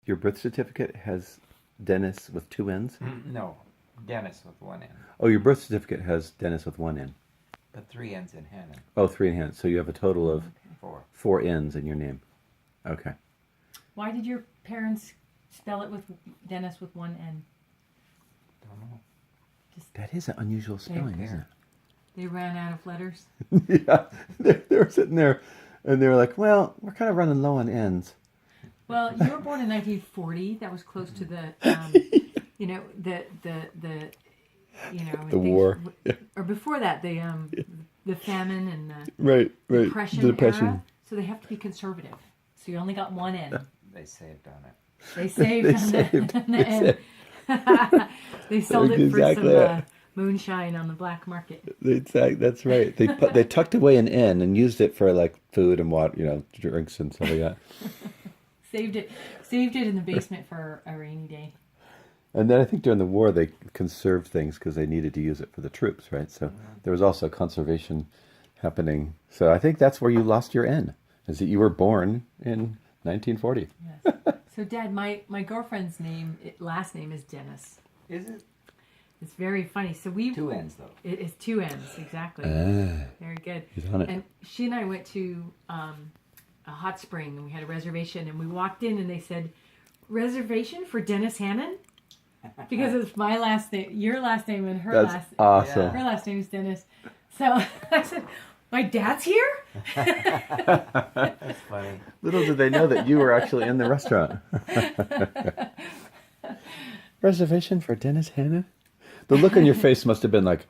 Your birth certificate has Dennis with two N's? No, Dennis with one N, Oh, your birth certificate has Dennis with one N. but three N's in Hannon. Oh, three in hand. So you have a total of Four. four N's in your name. Okay. Why did your parents spell it with Dennis with one N? Don't know. That is an unusual spelling, isn't They ran out of letters. it? Yeah. They were sitting there and they were like, well, we're kind of running low on N's. Well, you were born in 1940. That was close to the, you know, the The war. or before that, the famine and the Right, right. depression, era. So they have to be conservative. So you only got one N. They saved on it. They saved on the N. They sold it for Exactly. some moonshine on the black market. That's right. They tucked away an N and used it for like food and water, drinks and stuff like that. Saved it in the basement for a rainy day. And then I think during the war they conserved things because they needed to use it for the troops, right? So there was also conservation happening. So I think that's where you lost your N, is that you were born in 1940. Yes. So, Dad, my girlfriend's last name is Dennis. Is it? It's very funny. So Two N's though. It is two N's, exactly. Very good. He's on it. And she and I went to a hot spring, and we had a reservation, and we walked in, and they said, "Reservation for Dennis Hannon," because it's my last name, your last name, and her That's awesome. her last name is Dennis. So I said, "My dad's here." That's funny. Little did they know that you were actually in the restaurant. Reservation for Dennis Hannon? The look on your face must have been like,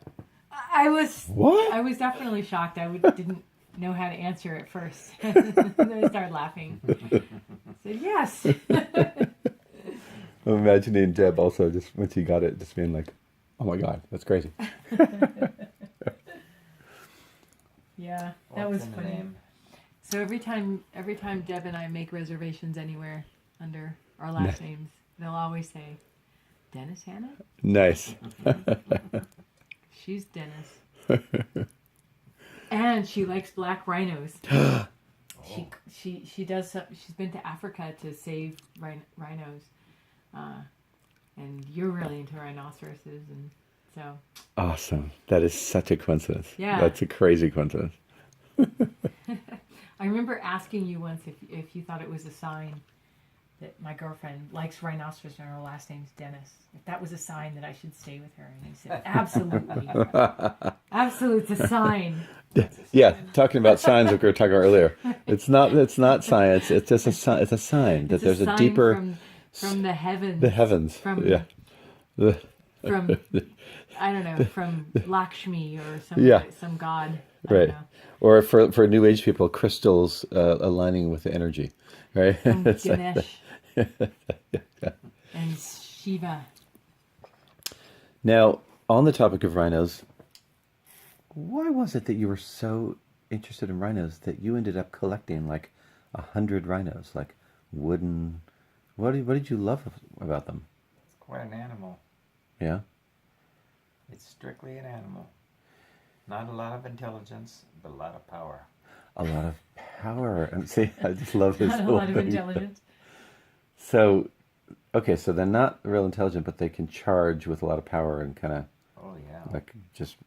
I was what? I was definitely shocked. didn't know how to answer at first. Then I started laughing. I said, "Yes." I'm imagining Deb also just when she got it, just being like, "Oh my God, that's crazy." Yeah, that What's was in the funny. name? So every time Deb and I make reservations anywhere under our last names, they'll always say, "Dennis Hannah? Nice. She's Dennis." And she likes black rhinos. She does. She's been to Africa to save rhinos, and you're really into rhinoceroses, and so Awesome. That is such a coincidence. Yeah. That's a crazy coincidence. I remember asking you once if you thought it was a sign that my girlfriend likes rhinoceros and her last name's Dennis. If that was a sign that I should stay with her, and you said absolutely, absolute, it's a sign. Yeah, talking about signs like we were talking about earlier. It's not science. It's just it's a sign that It's there's a sign deeper from the heavens. the heavens. From Yeah. The- from I don't know, from Lakshmi or some Yeah. some god. I right. don't know. Or for New Age people, crystals aligning with the energy, right? From It's like Ganesh and Shiva. Now, on the topic of rhinos, why was it that you were so interested in rhinos that you ended up collecting like 100 rhinos, like wooden? What did you love about them? It's quite an animal. Yeah. It's strictly an animal. Not a lot of intelligence, but a lot of power. A lot of power. And see, I just love this Not a whole lot of thing. intelligence. So, okay, so they're not real intelligent, but they can charge with a lot of power and kind of Oh yeah. like just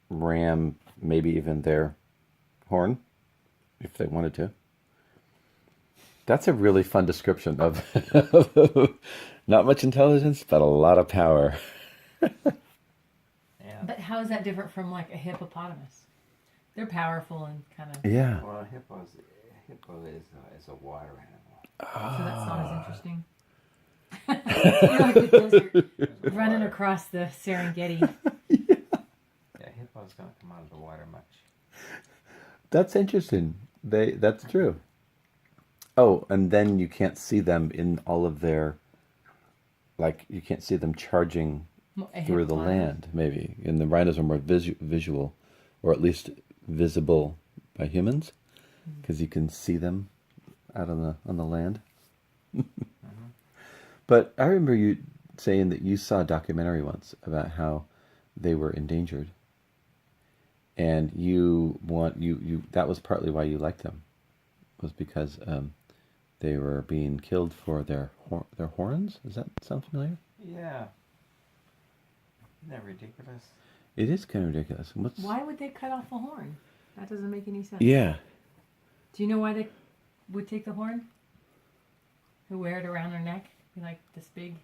ram maybe even their horn if they wanted to. That's a really fun description of not much intelligence, but a lot of power. Yeah. But how is that different from like a hippopotamus? They're powerful and kind of. Yeah. Well, hippo is a water animal. So that's not as interesting. You're like the desert, running across the Serengeti. Yeah, hippo's don't come out of the water much. That's interesting. That's true. Oh, and then you can't see them in all of their, like, you can't see them charging A through the hippopotamus. land, maybe. And the rhinos are more visual, or at least visible by humans, because you can see them out on the land. But I remember you saying that you saw a documentary once about how they were endangered, and you that was partly why you liked them, was because they were being killed for their horns. Does that sound familiar? Yeah. Isn't that ridiculous? It is kind of ridiculous. Why would they cut off a horn? That doesn't make any sense. Yeah. Do you know why they would take the horn? Who wear it around their neck? Be like this big.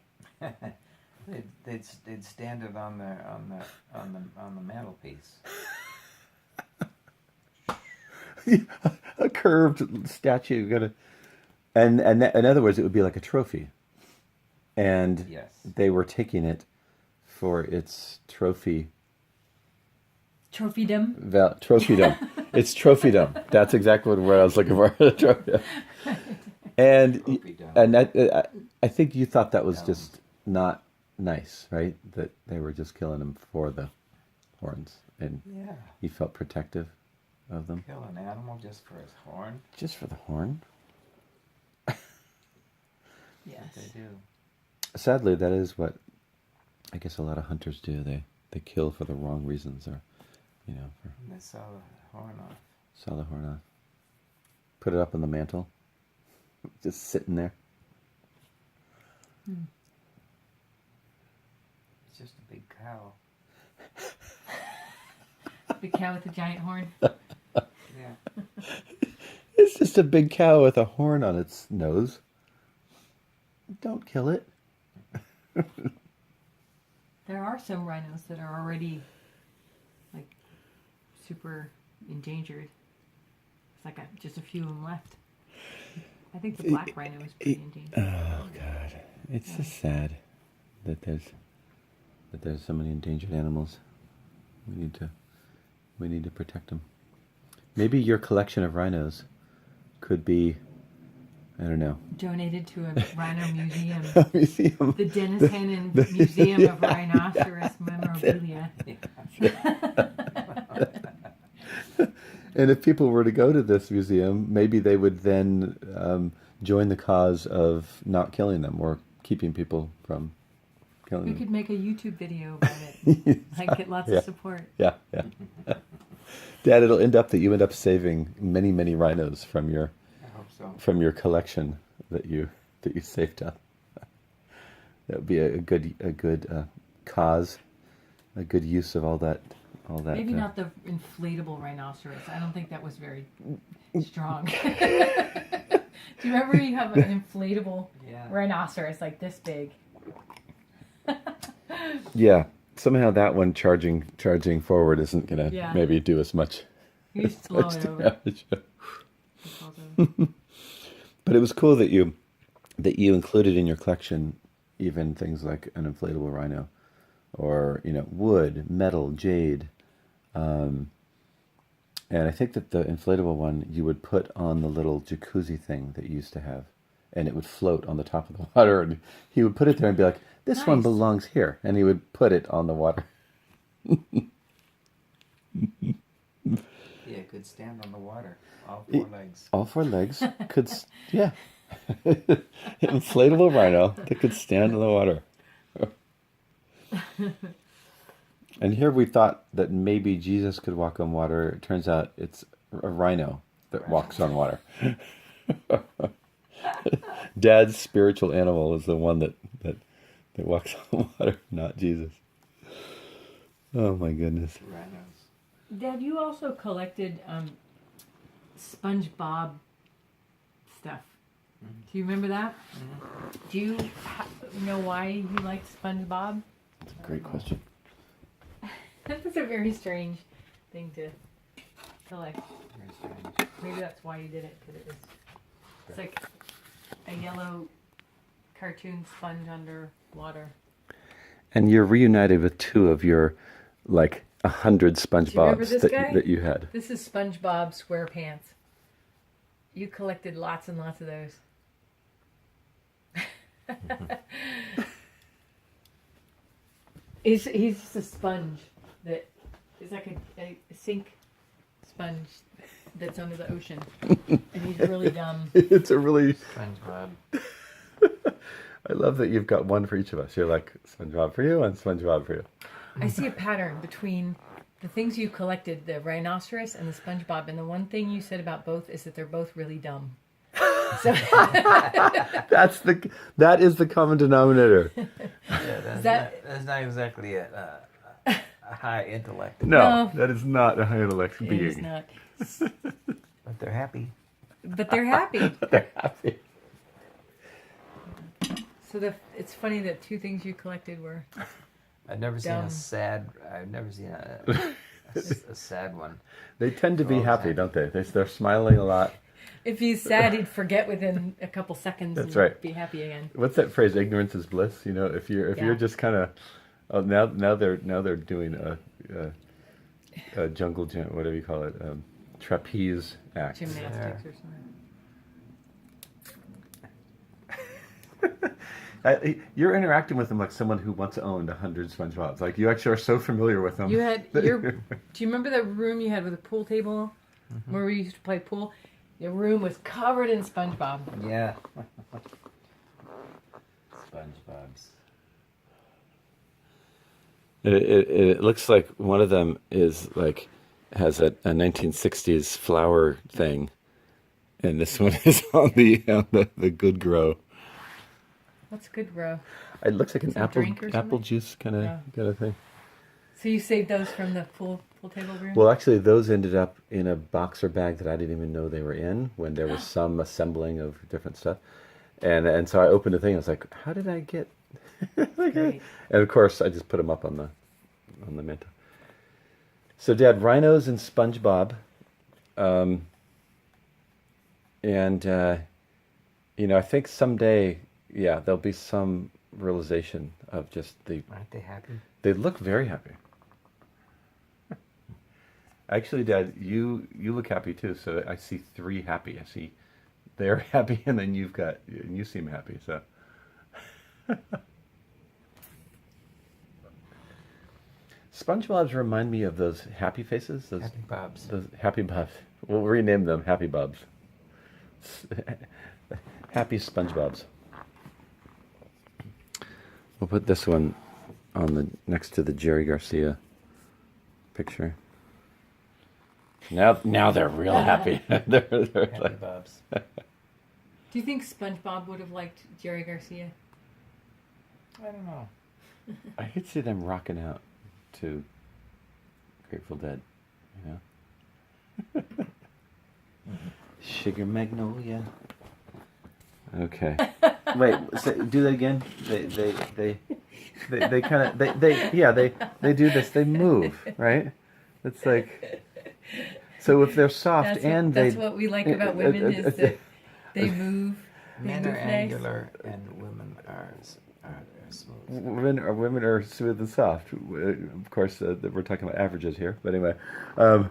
They'd stand it on the mantelpiece. A curved statue. In other words, it would be like a trophy. And Yes. they were taking it for its trophy. Trophydom. Trophydom. It's trophydom. That's exactly what word I was looking for. Trophydom. And Trophydom. I think you thought that was just not nice, right? That they were just killing them for the horns, and Yeah. you felt protective of them. Kill an animal just for his horn? Just for the horn. Yes. They do. Sadly, that is what I guess a lot of hunters do. They kill for the wrong reasons, or for And they saw the horn off. saw the horn off. Put it up on the mantle, just sitting there. It's just a big cow. Big cow with a giant horn. Yeah. It's just a big cow with a horn on its nose. Don't kill it. There are some rhinos that are already like super endangered. It's like just a few of them left. I think the black rhino is pretty endangered. Oh God, it's just sad that there's so many endangered animals. We need to protect them. Maybe your collection of rhinos could be, I don't know, Donated to a rhino museum. museum. The Dennis Hannon Museum of Rhinoceros Memorabilia. And if people were to go to this museum, maybe they would then join the cause of not killing them or keeping people from killing We them. could make a YouTube video about it. Like get lots Yeah. of support. Yeah. Dad, it'll end up that you end up saving many, many rhinos from your I hope so. collection that you saved up. That would be a good cause, a good use of all that. Maybe not the inflatable rhinoceros. I don't think that was very strong. Do you remember you have an inflatable Yeah. rhinoceros like this big? Yeah. Somehow that one charging forward isn't gonna Yeah. maybe do as much. You just blow much it over. damage. It falls over. But it was cool that you included in your collection even things like an inflatable rhino, or wood, metal, jade, and I think that the inflatable one you would put on the little jacuzzi thing that you used to have, and it would float on the top of the water, and he would put it there and be like, "This one Nice. belongs here," and he would put it on the water. Yeah, it could stand on the water. All four legs. All four legs could, yeah. Inflatable rhino that could stand in the water. And here we thought that maybe Jesus could walk on water. It turns out it's a rhino that walks on water. Dad's spiritual animal is the one that walks on water, not Jesus. Oh my goodness. Rhinos. Dad, you also collected SpongeBob stuff. Do you remember that? Do you know why you liked SpongeBob? That's a great question. That was a very strange thing to collect. Very strange. Maybe that's why you did it, because it's like a yellow cartoon sponge underwater. And you're reunited with two of your, 100 remember SpongeBobs this that guy? that you had. This is SpongeBob SquarePants. You collected lots and lots of those. He's just a sponge that is like a sink sponge that's under the ocean, and he's really dumb. It's a really. SpongeBob. I love that you've got one for each of us. You're like SpongeBob for you and SpongeBob for you. I see a pattern between the things you collected, the rhinoceros and the SpongeBob, and the one thing you said about both is that they're both really dumb. So That is the common denominator. Yeah, that's, that- that's not exactly a high intellect, No. that is not a high intellect it being. is not. but they're happy. But they're happy. They're happy. So it's funny that two things you collected were I've never seen Dumb. a sad. I've never seen a sad one. They tend to be Oh, happy, happy. don't they? They're smiling a lot. if he's sad he'd forget within a couple seconds That's and right. be happy again. What's that phrase? Ignorance is bliss. You know, if you're Yeah. just kind of, oh, now they're doing a jungle gym, whatever you call it, trapeze act. Gymnastics or something. You're interacting with them like someone who once owned 100 SpongeBob's. Like you actually are so familiar with them. You had your. Do you remember the room you had with a pool table, where we used to play pool? Your room was covered in SpongeBob. Yeah. SpongeBob's. It looks like one of them is like has a 1960s flower thing, and this one is on the Good Grow. What's good, bro? It looks like an Some drink or apple something? juice kind of thing. So you saved those from the pool table room? Well, actually, those ended up in a boxer bag that I didn't even know they were in when there was some assembling of different stuff, and so I opened the thing. I was like, "How did I get?" Great. And of course, I just put them up on the mantle. So, Dad, rhinos and SpongeBob, and I think someday, yeah, there'll be some realization of just Aren't they happy? they look very happy. Actually, Dad, you look happy too. So I see three happy. I see they're happy, and then you seem happy. So. SpongeBob's remind me of those happy faces. Those Happy Bobs. those happy Bobs. We'll rename them Happy Bobs. Happy SpongeBob's. We'll put this one on next to the Jerry Garcia picture. Now they're real happy. they're Happy like, Bobs. Do you think SpongeBob would have liked Jerry Garcia? I don't know. I could see them rocking out to Grateful Dead, you know. Sugar Magnolia. Okay. Wait. Do that again. They kind of they do this. They move, right? It's like so if they're soft That's what we like about women is that they move. They Men move are nice. angular and women are smooth. women are smooth and soft. Of course, we're talking about averages here, but anyway. Yeah,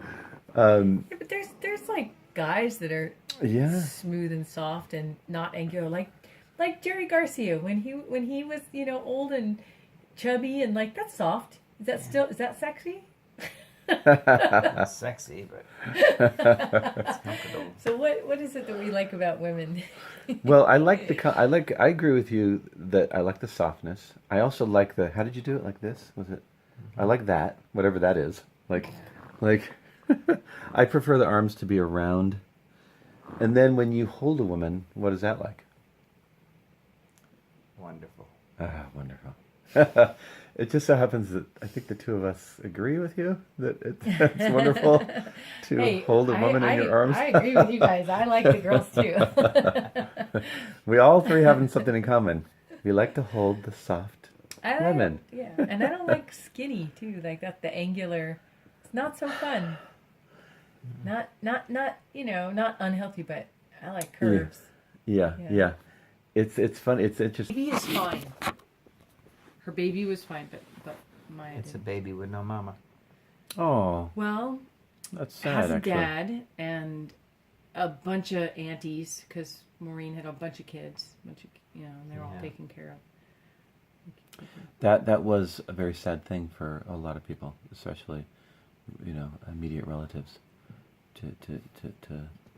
but there's like guys that are Yeah. smooth and soft and not angular, like Jerry Garcia when he was old and chubby and like that's soft. Is that sexy? Not sexy, but it's comfortable. So what is it that we like about women? Well, I agree with you that I like the softness. I also like how did you do it like this? Was it? I like that, whatever that is. Like I prefer the arms to be around. And then when you hold a woman, what is that like? Wonderful. Ah, wonderful. It just so happens that I think the two of us agree with you that it's wonderful to Hey, hold a woman in your arms. I agree with you guys. I like the girls too. We all three have something in common. We like to hold the soft women. Yeah, and I don't like skinny too. Like that, the angular. It's not so fun. Not not unhealthy, but I like curves. Yeah. Yeah. It's fun. It's interesting. Baby is fine. Her baby was fine, but Maya It's a didn't. baby with no mama. Oh, Well, that's has sad. a Actually, dad and a bunch of aunties because Maureen had a bunch of kids, and they're all Yeah. taken care of. that was a very sad thing for a lot of people, especially immediate relatives, to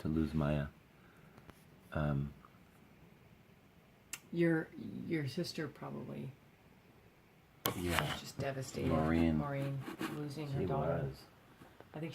lose Maya. Your sister probably Yeah, was just devastated. Maureen. Maureen losing her she daughter. was. I think she